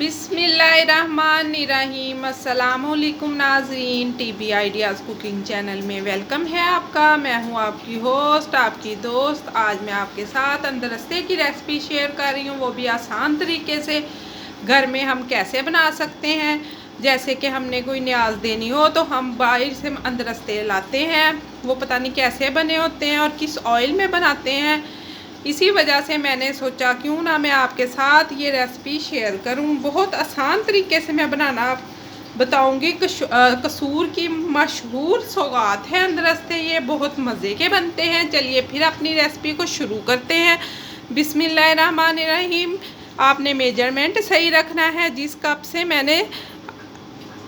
बिस्मिल्लाहिर्रहमानिर्रहीम। अस्सलामुअलैकुम नाज़रीन, टीबी आइडियाज़ कुकिंग चैनल में वेलकम है आपका। मैं हूं आपकी होस्ट, आपकी दोस्त। आज मैं आपके साथ अंदरस्ते की रेसिपी शेयर कर रही हूं, वो भी आसान तरीके से घर में हम कैसे बना सकते हैं। जैसे कि हमने कोई न्याज देनी हो तो हम बाहर से अंदरस्ते लाते हैं, वो पता नहीं कैसे बने होते हैं और किस ऑयल में बनाते हैं। इसी वजह से मैंने सोचा क्यों ना मैं आपके साथ ये रेसिपी शेयर करूं। बहुत आसान तरीके से मैं बनाना बताऊंगी। कसूर की मशहूर सौगात है अंदरस्ते, ये बहुत मज़े के बनते हैं। चलिए फिर अपनी रेसिपी को शुरू करते हैं। बिस्मिल्लाहिर्रहमानिर्रहीम। आपने मेजरमेंट सही रखना है। जिस कप से मैंने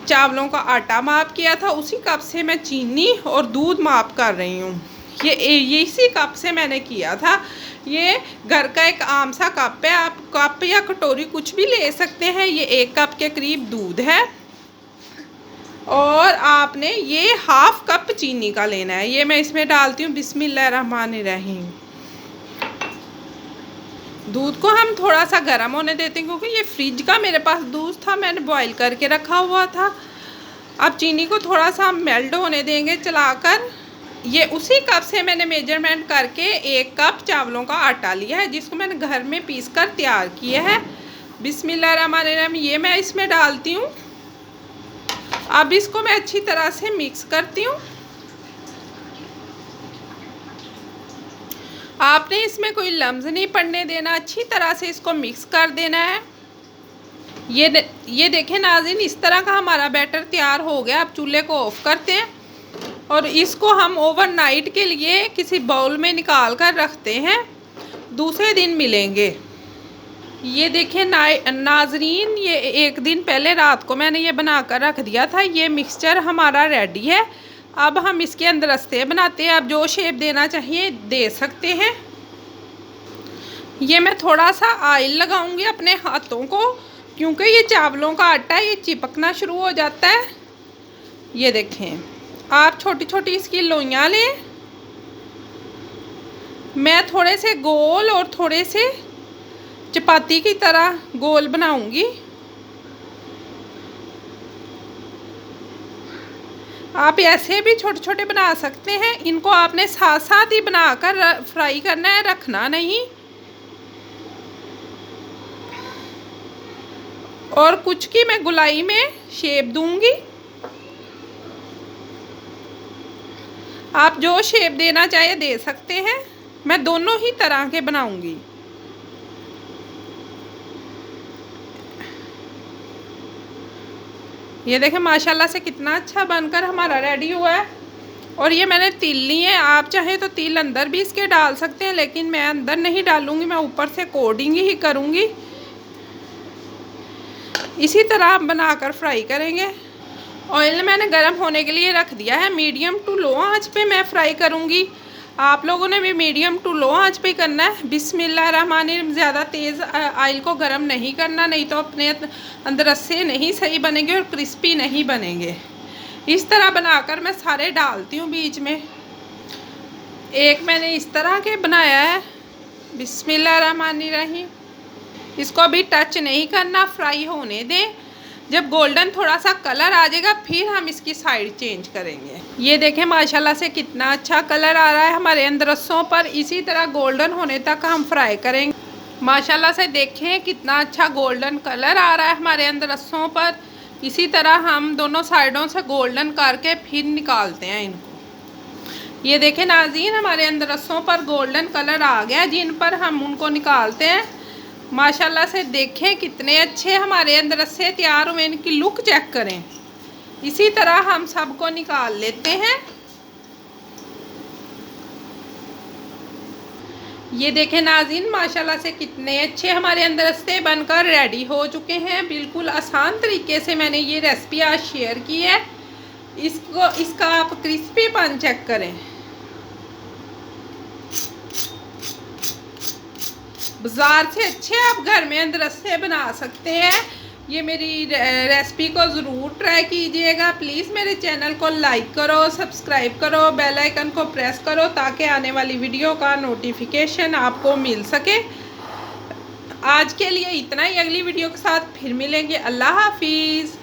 चावलों का आटा माप किया था उसी कप से मैं चीनी और दूध माप कर रही हूँ। ये इसी कप से मैंने किया था। ये घर का एक आम सा कप है, आप कप या कटोरी कुछ भी ले सकते हैं। ये 1 कप के करीब दूध है और आपने ये हाफ कप चीनी का लेना है। ये मैं इसमें डालती हूँ। बिस्मिल्लाहिर्रहमानिर्रहीम। दूध को हम थोड़ा सा गर्म होने देते हैं क्योंकि ये फ्रिज का मेरे पास दूध था, मैंने बॉईल करके रखा हुआ था। अब चीनी को थोड़ा सा मेल्ट होने देंगे चलाकर। ये उसी कप से मैंने मेजरमेंट करके 1 कप चावलों का आटा लिया है, जिसको मैंने घर में पीस कर तैयार किया है। बिस्मिल्लाहिर्रहमानिर्रहीम। ये मैं इसमें डालती हूँ। अब इसको मैं अच्छी तरह से मिक्स करती हूँ। आपने इसमें कोई लम्स नहीं पड़ने देना, अच्छी तरह से इसको मिक्स कर देना है। ये देखें नाज़रीन, इस तरह का हमारा बैटर तैयार हो गया। अब चूल्हे को ऑफ करते हैं और इसको हम ओवरनाइट के लिए किसी बाउल में निकाल कर रखते हैं, दूसरे दिन मिलेंगे। ये देखें नाज़रीन, ये 1 दिन पहले रात को मैंने ये बना कर रख दिया था। ये मिक्सचर हमारा रेडी है। अब हम इसके अंदर रस्ते बनाते हैं। आप जो शेप देना चाहिए दे सकते हैं। ये मैं थोड़ा सा ऑयल लगाऊंगी अपने हाथों को, क्योंकि ये चावलों का आटा है, ये चिपकना शुरू हो जाता है। ये देखें, आप छोटी छोटी इसकी लोइयाँ लें। मैं थोड़े से गोल और थोड़े से चपाती की तरह गोल बनाऊंगी। आप ऐसे भी छोटे छोटे बना सकते हैं। इनको आपने साथ साथ ही बनाकर फ्राई करना है, रखना नहीं। और कुछ की मैं गोलाई में शेप दूंगी। आप जो शेप देना चाहे दे सकते हैं। मैं दोनों ही तरह के बनाऊंगी। ये देखें माशाल्लाह से कितना अच्छा बनकर हमारा रेडी हुआ है। और ये मैंने तिल लिए हैं। आप चाहे तो तिल अंदर भी इसके डाल सकते हैं, लेकिन मैं अंदर नहीं डालूंगी, मैं ऊपर से कोटिंग ही करूंगी। इसी तरह आप बनाकर फ्राई करेंगे। ऑयल मैंने गर्म होने के लिए रख दिया है। मीडियम टू लो आंच पे मैं फ्राई करूंगी। आप लोगों ने भी मीडियम टू लो आंच पे करना है। बिस्मिल्लाहिर्रहमानिर्रहीम। ज़्यादा तेज़ ऑयल को गर्म नहीं करना, नहीं तो अपने अंदर से नहीं सही बनेंगे और क्रिस्पी नहीं बनेंगे। इस तरह बनाकर मैं सारे डालती हूँ बीच में। एक मैंने इस तरह के बनाया है। बिस्मिल्लाहिर्रहमानिर्रहीम। इसको अभी टच नहीं करना, फ्राई होने दें। जब गोल्डन थोड़ा सा कलर आ जाएगा फिर हम इसकी साइड चेंज करेंगे। ये देखें माशाल्लाह से कितना अच्छा कलर आ रहा है हमारे अंदरसों पर। इसी तरह गोल्डन होने तक हम फ्राई करेंगे। माशाल्लाह से देखें कितना अच्छा गोल्डन कलर आ रहा है हमारे अंदरसों पर। इसी तरह हम दोनों साइडों से गोल्डन करके फिर निकालते हैं इनको। ये देखें नाज़रीन, हमारे अंदरसों पर गोल्डन कलर आ गया, जिन पर हम उनको निकालते हैं। माशाल्लाह से देखें कितने अच्छे हमारे अंदर से तैयार हुए। इनकी लुक चेक करें। इसी तरह हम सबको निकाल लेते हैं। ये देखें नाज़रीन, माशाल्लाह से कितने अच्छे हमारे अंदर से बनकर रेडी हो चुके हैं। बिल्कुल आसान तरीके से मैंने ये रेसिपी आज शेयर की है। इसका आप क्रिस्पीपन चेक करें। बाज़ार से अच्छे आप घर में अंदरसे बना सकते हैं। ये मेरी रेसिपी को ज़रूर ट्राई कीजिएगा। प्लीज़ मेरे चैनल को लाइक करो, सब्सक्राइब करो, बेल आइकन को प्रेस करो ताकि आने वाली वीडियो का नोटिफिकेशन आपको मिल सके। आज के लिए इतना ही, अगली वीडियो के साथ फिर मिलेंगे। अल्लाह हाफिज़।